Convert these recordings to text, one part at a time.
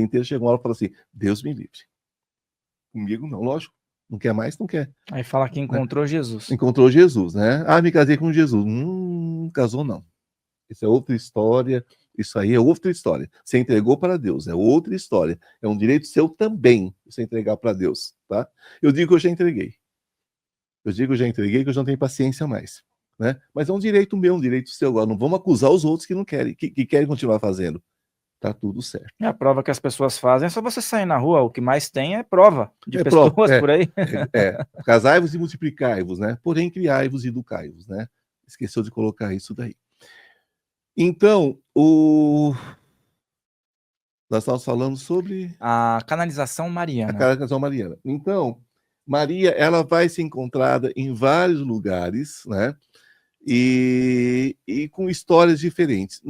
inteira, chega uma hora e fala assim, Deus me livre. Comigo não, lógico. Não quer mais, não quer. Aí fala que encontrou Jesus. Encontrou Jesus, né? Ah, me casei com Jesus. Casou não. Isso é outra história. Isso aí é outra história. Você entregou para Deus, é outra história. É um direito seu também, você entregar para Deus, tá? Eu digo que eu já entreguei. Eu digo que eu já entreguei, que eu já não tenho paciência mais, né? Mas é um direito meu, um direito seu. Agora, não vamos acusar os outros que não querem, que querem continuar fazendo. Tá tudo certo. E a prova que as pessoas fazem é só você sair na rua, o que mais tem é prova de prova, pessoas por aí. Casai-vos e multiplicai-vos, né? Porém, criai-vos e educai-vos, né? Esqueceu de colocar isso daí. Então, nós estávamos falando sobre a canalização mariana. A canalização mariana. Então, Maria, ela vai ser encontrada em vários lugares, né? E com histórias diferentes.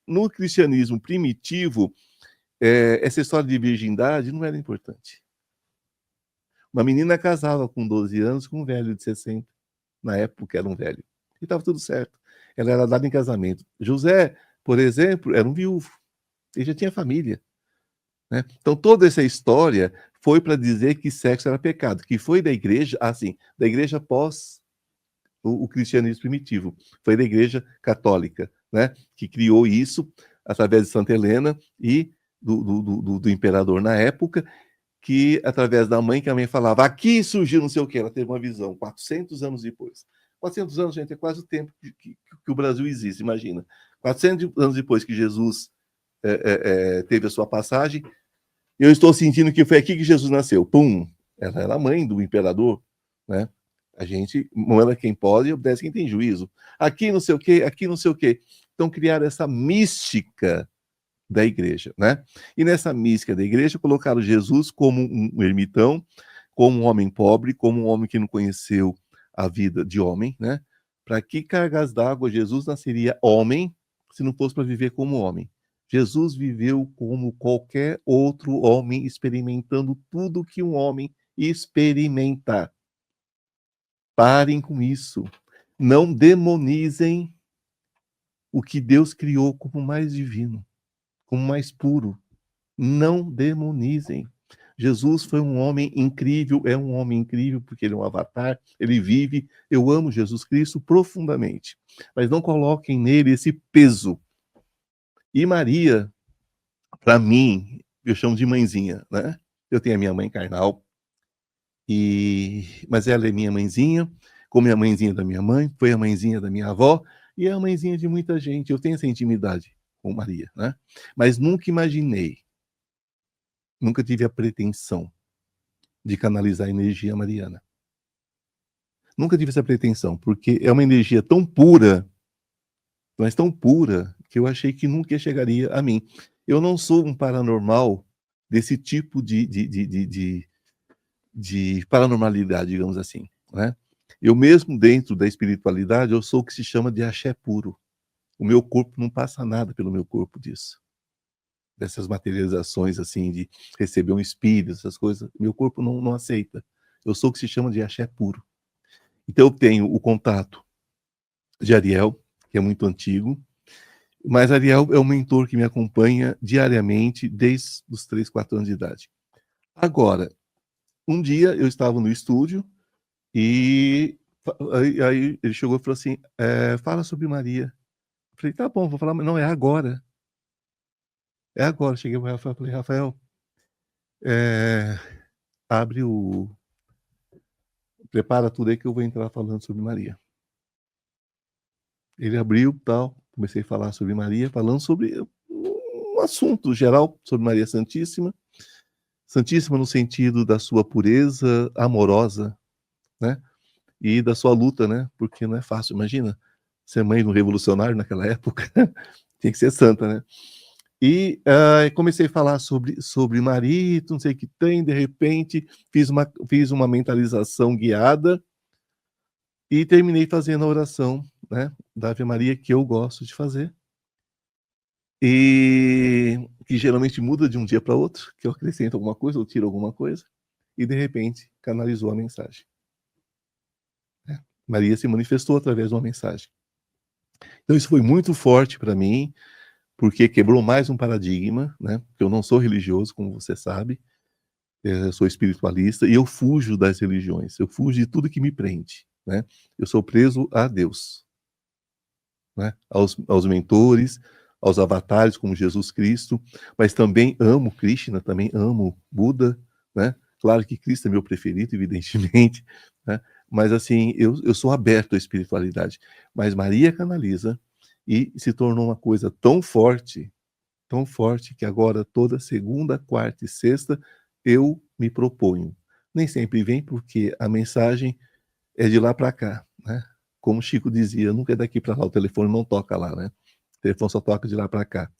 No cristianismo primitivo, essa história de virgindade não era importante. Uma menina casava com 12 anos com um velho de 60, na época era um velho. E estava tudo certo. Ela era dada em casamento. José, por exemplo, era um viúvo. Ele já tinha família. Né? Então, toda essa história foi para dizer que sexo era pecado, que foi da igreja, assim, da igreja pós o cristianismo primitivo, foi da igreja católica, né? Que criou isso através de Santa Helena e do imperador na época, que através da mãe, que a mãe falava, aqui surgiu não sei o que, ela teve uma visão, 400 anos depois. 400 anos, gente, é quase o tempo que o Brasil existe, imagina. 400 anos depois que Jesus teve a sua passagem, eu estou sentindo que foi aqui que Jesus nasceu. Pum! Ela era a mãe do imperador, né? A gente manda quem pode e obedece quem tem juízo. Aqui não sei o quê, aqui não sei o quê. Então criaram essa mística da igreja, né? E nessa mística da igreja colocaram Jesus como um ermitão, como um homem pobre, como um homem que não conheceu a vida de homem, né? Para que cargas d'água Jesus nasceria homem se não fosse para viver como homem? Jesus viveu como qualquer outro homem, experimentando tudo que um homem experimenta. Parem com isso. Não demonizem o que Deus criou como mais divino, como mais puro. Não demonizem. Jesus foi um homem incrível, é um homem incrível porque ele é um avatar, ele vive. Eu amo Jesus Cristo profundamente, mas não coloquem nele esse peso. E Maria, para mim, eu chamo de mãezinha, né? Eu tenho a minha mãe carnal, mas ela é minha mãezinha, como é a mãezinha da minha mãe, foi a mãezinha da minha avó, e é a mãezinha de muita gente. Eu tenho essa intimidade com Maria, né? Mas nunca imaginei, nunca tive a pretensão de canalizar a energia mariana. Nunca tive essa pretensão, porque é uma energia tão pura, mas tão pura, que eu achei que nunca chegaria a mim. Eu não sou um paranormal desse tipo de paranormalidade, digamos assim, né? Eu mesmo, dentro da espiritualidade, eu sou o que se chama de axé puro. O meu corpo não passa nada pelo meu corpo disso. Dessas materializações, assim, de receber um espírito, essas coisas, meu corpo não aceita. Eu sou o que se chama de axé puro. Então eu tenho o contato de Ariel, que é muito antigo, mas Ariel é um mentor que me acompanha diariamente desde os 3, 4 anos de idade. Agora, um dia eu estava no estúdio e aí ele chegou e falou assim, fala sobre Maria. Eu falei, tá bom, vou falar, mas não, é agora. É agora. Cheguei pro Rafael e falei, Rafael, abre prepara tudo aí que eu vou entrar falando sobre Maria. Ele abriu, tal, comecei a falar sobre Maria, falando sobre um assunto geral sobre Maria Santíssima. Santíssima no sentido da sua pureza amorosa, né? E da sua luta, né? Porque não é fácil, imagina, ser mãe de um revolucionário naquela época, tem que ser santa, né? E comecei a falar sobre Maria, não sei o que tem, de repente fiz uma mentalização guiada e terminei fazendo a oração, né, da Ave Maria, que eu gosto de fazer, e que geralmente muda de um dia para outro, que eu acrescento alguma coisa ou tiro alguma coisa, e de repente canalizou a mensagem. Maria se manifestou através de uma mensagem. Então isso foi muito forte para mim, porque quebrou mais um paradigma, né? Eu não sou religioso, como você sabe, eu sou espiritualista, e eu fujo das religiões, eu fujo de tudo que me prende, né? Eu sou preso a Deus, né? Aos mentores, aos avatares como Jesus Cristo, mas também amo Krishna, também amo Buda, né? Claro que Cristo é meu preferido, evidentemente, né? Mas assim, eu sou aberto à espiritualidade. Mas Maria canaliza e se tornou uma coisa tão forte, que agora toda segunda, quarta e sexta eu me proponho. Nem sempre vem porque a mensagem é de lá para cá, né? Como Chico dizia, nunca é daqui para lá, o telefone não toca lá, né? O telefone só toca de lá para cá.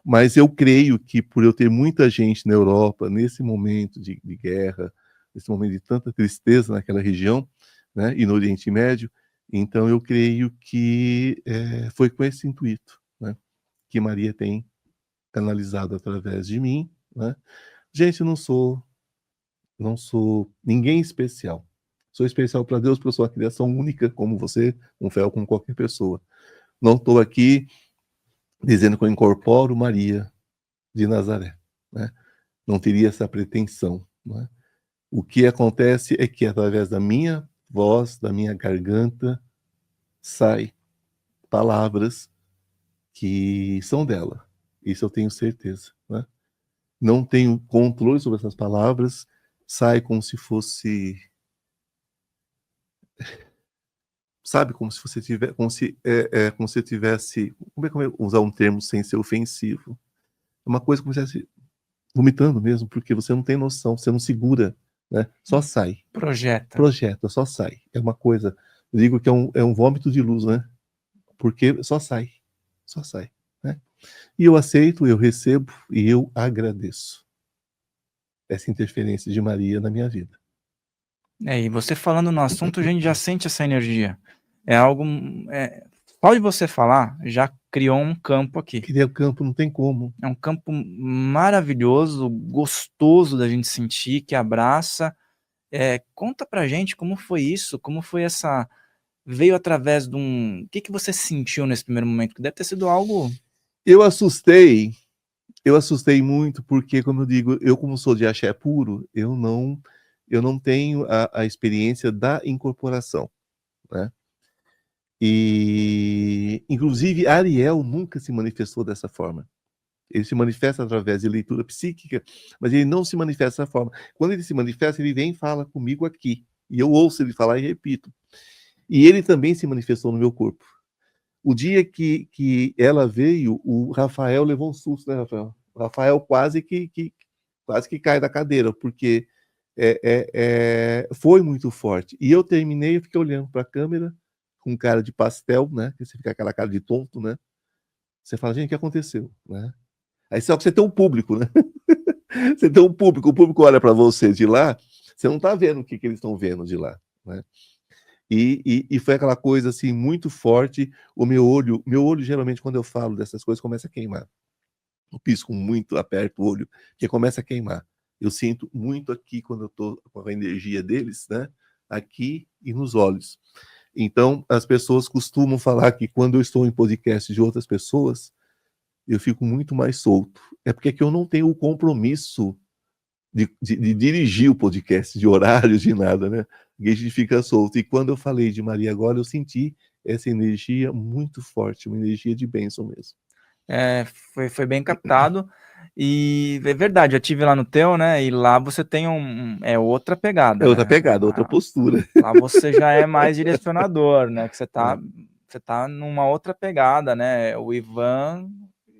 Mas eu creio que por eu ter muita gente na Europa, nesse momento de guerra, nesse momento de tanta tristeza naquela região, né, e no Oriente Médio, então eu creio que foi com esse intuito, né, que Maria tem canalizado através de mim, né? Gente, eu não sou ninguém especial. Sou especial para Deus porque eu sou uma criação única, como você, um fel, como qualquer pessoa. Não estou aqui dizendo que eu incorporo Maria de Nazaré, né? Não teria essa pretensão, né? O que acontece é que através da minha voz, da minha garganta, sai palavras que são dela. Isso eu tenho certeza, né? Não tenho controle sobre essas palavras, sai como se fosse, sabe, como se você tivesse, como se eu tivesse, como é usar um termo sem ser ofensivo? É uma coisa como se estivesse vomitando mesmo, porque você não tem noção, você não segura, né? Só sai. Projeta, só sai. É uma coisa, eu digo que é um vômito de luz, né? Porque só sai, né? E eu aceito, eu recebo e eu agradeço essa interferência de Maria na minha vida. E você falando no assunto, a gente já sente essa energia. É algo. Só de você falar, já criou um campo aqui. Criar o campo não tem como. É um campo maravilhoso, gostoso da gente sentir, que abraça. Conta pra gente como foi isso, como foi essa. Veio através de um. O que você sentiu nesse primeiro momento? Que deve ter sido algo. Eu assustei muito, porque, como eu digo, eu como sou de axé puro, eu não tenho a experiência da incorporação, né? E, inclusive, Ariel nunca se manifestou dessa forma. Ele se manifesta através de leitura psíquica, mas ele não se manifesta dessa forma. Quando ele se manifesta, ele vem e fala comigo aqui, e eu ouço ele falar e repito. E ele também se manifestou no meu corpo. O dia que ela veio, o Rafael levou um susto, né, Rafael? O Rafael quase que cai da cadeira, porque foi muito forte. E eu terminei, eu fiquei olhando para a câmera, com cara de pastel, né? Você fica aquela cara de tonto, né? Você fala, gente, o que aconteceu? Né? Aí só que você tem um público, né? Você tem um público, o público olha para você de lá, você não está vendo o que eles estão vendo de lá, né? E foi aquela coisa assim muito forte. O meu olho geralmente quando eu falo dessas coisas começa a queimar. Eu pisco muito, aperto o olho, que começa a queimar. Eu sinto muito aqui quando eu estou com a energia deles, né? Aqui e nos olhos. Então, as pessoas costumam falar que quando eu estou em podcast de outras pessoas, eu fico muito mais solto. É porque aqui eu não tenho o compromisso de dirigir o podcast, de horário, de nada, né? A gente fica solto. E quando eu falei de Maria agora, eu senti essa energia muito forte, uma energia de bênção mesmo. Foi bem captado. E é verdade, eu tive lá no teu, né? E lá você tem outra pegada. É outra né? pegada, outra postura. Lá você já é mais direcionador, né? Que você tá numa outra pegada, né? O Ivan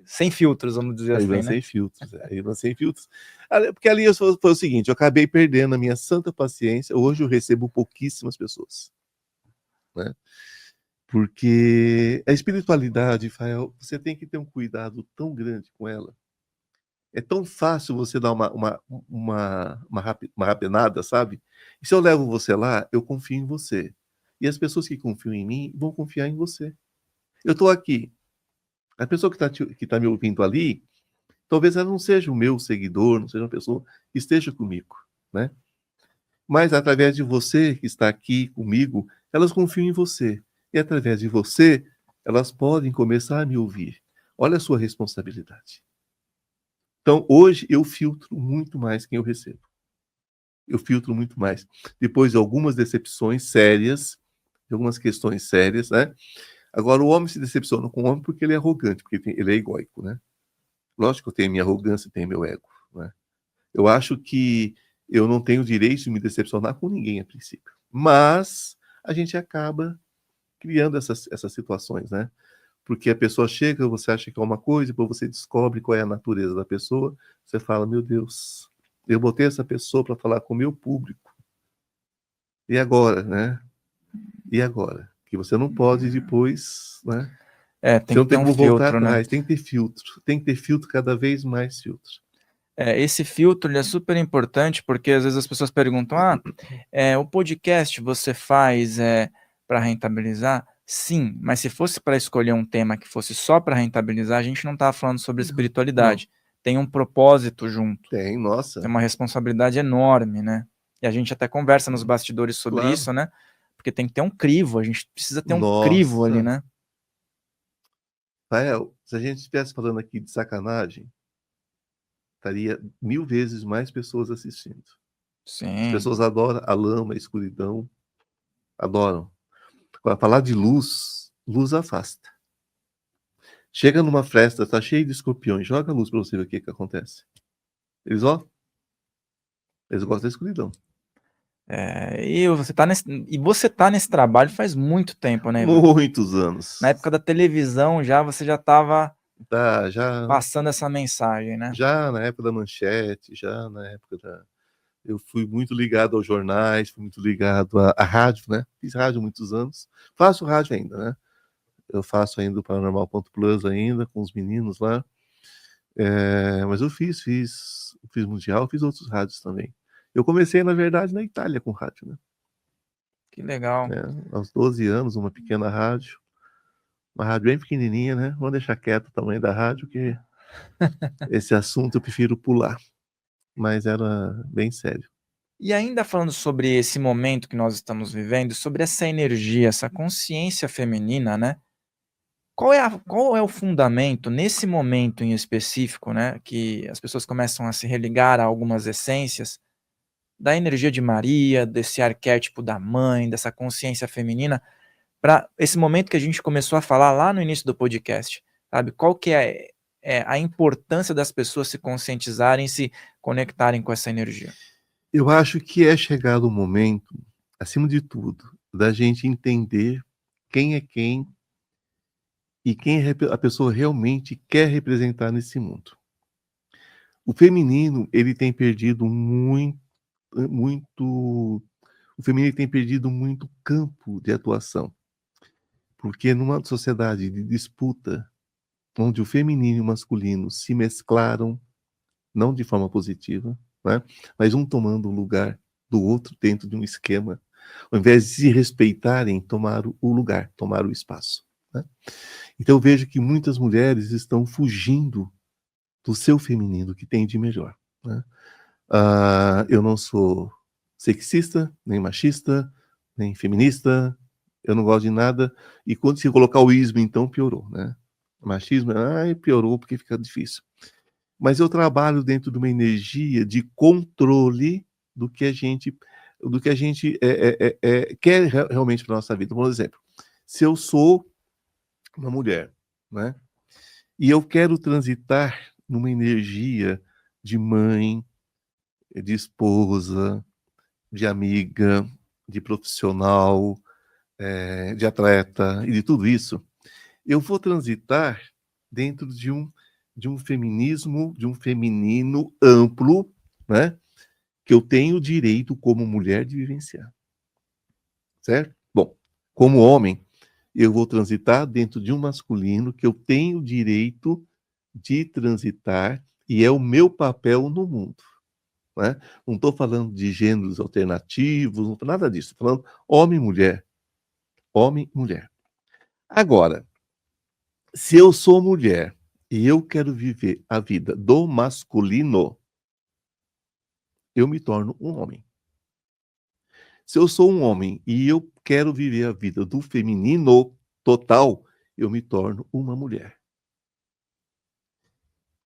sem filtros, vamos dizer assim, né? Sem filtros, Ivan sem filtros. Porque ali foi o seguinte, eu acabei perdendo a minha santa paciência. Hoje eu recebo pouquíssimas pessoas, né? Porque a espiritualidade, Rafael, você tem que ter um cuidado tão grande com ela. É tão fácil você dar uma rapenada, sabe? E se eu levo você lá, eu confio em você. E as pessoas que confiam em mim vão confiar em você. Eu estou aqui. A pessoa que tá me ouvindo ali, talvez ela não seja o meu seguidor, não seja uma pessoa que esteja comigo, né? Mas através de você que está aqui comigo, elas confiam em você. E através de você, elas podem começar a me ouvir. Olha a sua responsabilidade. Então, hoje, eu filtro muito mais quem eu recebo. Eu filtro muito mais. Depois de algumas decepções sérias, de algumas questões sérias, né? Agora, o homem se decepciona com o homem porque ele é arrogante, porque ele é egóico, né? Lógico que eu tenho minha arrogância, tenho meu ego, né? Eu acho que eu não tenho direito de me decepcionar com ninguém a princípio. Mas a gente acaba criando essas situações, né? Porque a pessoa chega, você acha que é uma coisa, depois você descobre qual é a natureza da pessoa, você fala, meu Deus, eu botei essa pessoa para falar com o meu público. E agora, né? E agora? Que você não pode depois, né? Tem Você que não ter tem um como voltar filtro, né? atrás, tem que ter filtro. Tem que ter filtro, cada vez mais filtro. Esse filtro ele é super importante porque às vezes as pessoas perguntam: o podcast você faz para rentabilizar? Sim, mas se fosse para escolher um tema que fosse só para rentabilizar, a gente não estava falando sobre Não. espiritualidade. Tem um propósito junto, Tem, nossa. tem uma responsabilidade enorme, né? E a gente até conversa nos bastidores sobre Claro. isso, né? Porque tem que ter um crivo, a gente precisa ter um Nossa. crivo ali, né? Rafael, se a gente estivesse falando aqui de sacanagem, estaria 1000 vezes mais pessoas assistindo. As Sim. pessoas adoram a lama, a escuridão, adoram. Agora, falar de luz, luz afasta. Chega numa festa, tá cheio de escorpiões, joga a luz para você ver o que acontece. Eles gostam da escuridão. E você tá nesse trabalho faz muito tempo, né, Ivan? Muitos anos. Na época da televisão você já estava Tá, já passando essa mensagem, né? na época da Manchete, já na época da... Eu fui muito ligado aos jornais, fui muito ligado à rádio, né? Fiz rádio há muitos anos. Faço rádio ainda, né? Eu faço ainda o Paranormal.plus ainda, com os meninos lá. Mas eu fiz Mundial, fiz outros rádios também. Eu comecei, na verdade, na Itália com rádio, né? Que legal. Aos 12 anos, uma pequena rádio. Uma rádio bem pequenininha, né? Vamos deixar quieto o tamanho da rádio, que esse assunto eu prefiro pular. Mas era bem sério. E ainda falando sobre esse momento que nós estamos vivendo, sobre essa energia, essa consciência feminina, né? Qual é o fundamento, nesse momento em específico, né, que as pessoas começam a se religar a algumas essências da energia de Maria, desse arquétipo da mãe, dessa consciência feminina, para esse momento que a gente começou a falar lá no início do podcast, sabe? Qual que é a importância das pessoas se conscientizarem, se conectarem com essa energia? Eu acho que é chegado o momento, acima de tudo, da gente entender quem é quem e quem a pessoa realmente quer representar nesse mundo. O feminino, ele tem perdido muito, o feminino tem perdido muito campo de atuação. Porque numa sociedade de disputa, onde o feminino e o masculino se mesclaram, não de forma positiva, né? Mas um tomando o lugar do outro dentro de um esquema, ao invés de se respeitarem, tomar o lugar, tomar o espaço. Né? Então eu vejo que muitas mulheres estão fugindo do seu feminino, que tem de melhor. Né? Eu não sou sexista, nem machista, nem feminista, eu não gosto de nada, e quando se colocar o ismo, então piorou. Né? O machismo, piorou porque fica difícil. Mas eu trabalho dentro de uma energia de controle do que a gente quer realmente para a nossa vida. Por exemplo, se eu sou uma mulher, né, e eu quero transitar numa energia de mãe, de esposa, de amiga, de profissional, de atleta e de tudo isso, eu vou transitar dentro de um feminismo, de um feminino amplo, né? Que eu tenho o direito como mulher de vivenciar. Certo? Bom, como homem, eu vou transitar dentro de um masculino que eu tenho o direito de transitar e é o meu papel no mundo. Né? Não estou falando de gêneros alternativos, não nada disso. Estou falando homem e mulher. Homem e mulher. Agora, se eu sou mulher e eu quero viver a vida do masculino, eu me torno um homem. Se eu sou um homem e eu quero viver a vida do feminino total, eu me torno uma mulher.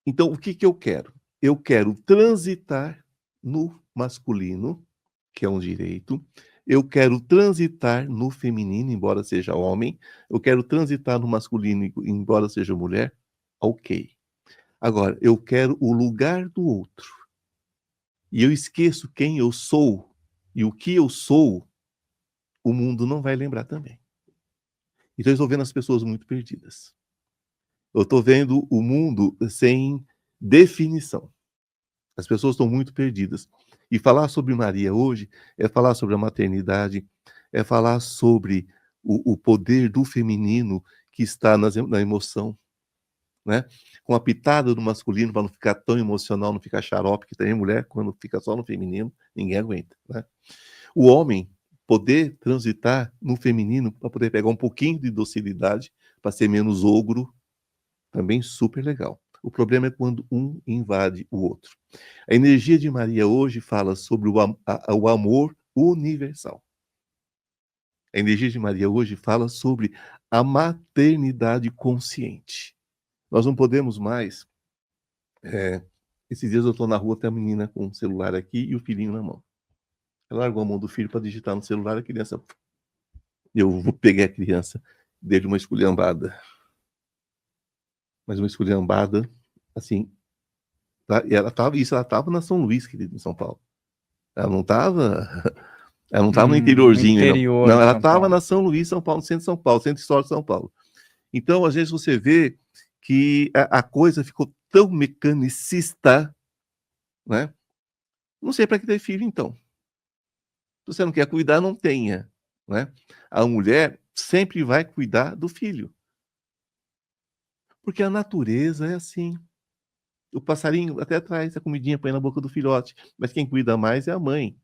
Então, o que que eu quero? Eu quero transitar no masculino, que é um direito. Eu quero transitar no feminino, embora seja homem. Eu quero transitar no masculino, embora seja mulher. Ok. Agora, eu quero o lugar do outro. E eu esqueço quem eu sou e o que eu sou, o mundo não vai lembrar também. Então, eu estou vendo as pessoas muito perdidas. Eu estou vendo o mundo sem definição. As pessoas estão muito perdidas. E falar sobre Maria hoje é falar sobre a maternidade, é falar sobre o poder do feminino que está na emoção, né? Com a pitada do masculino para não ficar tão emocional, não ficar xarope, que também mulher, quando fica só no feminino, ninguém aguenta, né? O homem poder transitar no feminino para poder pegar um pouquinho de docilidade, para ser menos ogro, também super legal. O problema é quando um invade o outro. A energia de Maria hoje fala sobre o amor universal. A energia de Maria hoje fala sobre a maternidade consciente. Nós não podemos mais... esses dias eu estou na rua, tem a menina com o celular aqui e o filhinho na mão. Ela largou a mão do filho para digitar no celular, a criança... Eu vou pegar a criança, dei uma esculhambada. Mas uma esculhambada, assim... Ela estava na São Luís, querido, em São Paulo. Ela não estava no interiorzinho, no interior não. Não, de ela São estava Paulo. na São Luís, São Paulo, no centro de São Paulo, centro histórico de São Paulo. Então, às vezes, você vê que a coisa ficou tão mecanicista, né? Não sei para que ter filho, então. Se você não quer cuidar, não tenha, né? A mulher sempre vai cuidar do filho. Porque a natureza é assim. O passarinho até traz a comidinha, põe na boca do filhote, mas quem cuida mais é a mãe,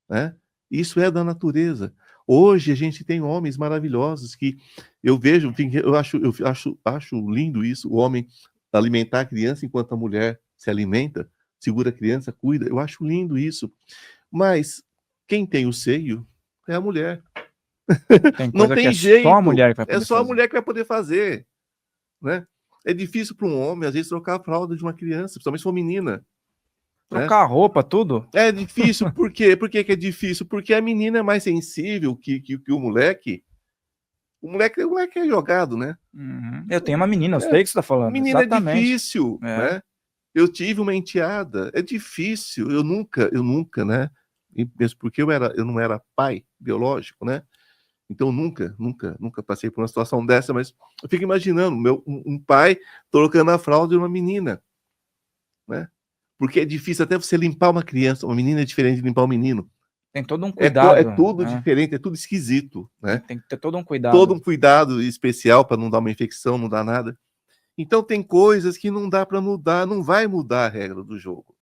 né? Isso é da natureza. Hoje a gente tem homens maravilhosos que eu vejo, enfim, eu acho lindo isso, o homem alimentar a criança enquanto a mulher se alimenta, segura a criança, cuida. Eu acho lindo isso. Mas quem tem o seio é a mulher. Tem Não coisa que tem é só a jeito. mulher que vai É poder só a fazer. mulher que vai poder fazer, né? É difícil para um homem, às vezes, trocar a fralda de uma criança, principalmente se for menina, né? Trocar a roupa, tudo? É difícil, por quê? Por que é difícil? Porque a menina é mais sensível que o moleque. O moleque é jogado, né? Uhum. Eu tenho uma menina, eu sei o que você está falando. Menina é Exatamente. difícil, É. né? Eu tive uma enteada, é difícil. Eu nunca, né? Mesmo porque eu não era pai biológico, né? Então nunca passei por uma situação dessa, mas eu fico imaginando um pai trocando a fralda de uma menina, né? Porque é difícil até você limpar uma criança, uma menina é diferente de limpar um menino. Tem todo um É cuidado, tudo né? diferente, é tudo esquisito, né? Tem que ter todo um cuidado. Todo um cuidado especial para não dar uma infecção, não dar nada. Então tem coisas que não dá para mudar, não vai mudar a regra do jogo.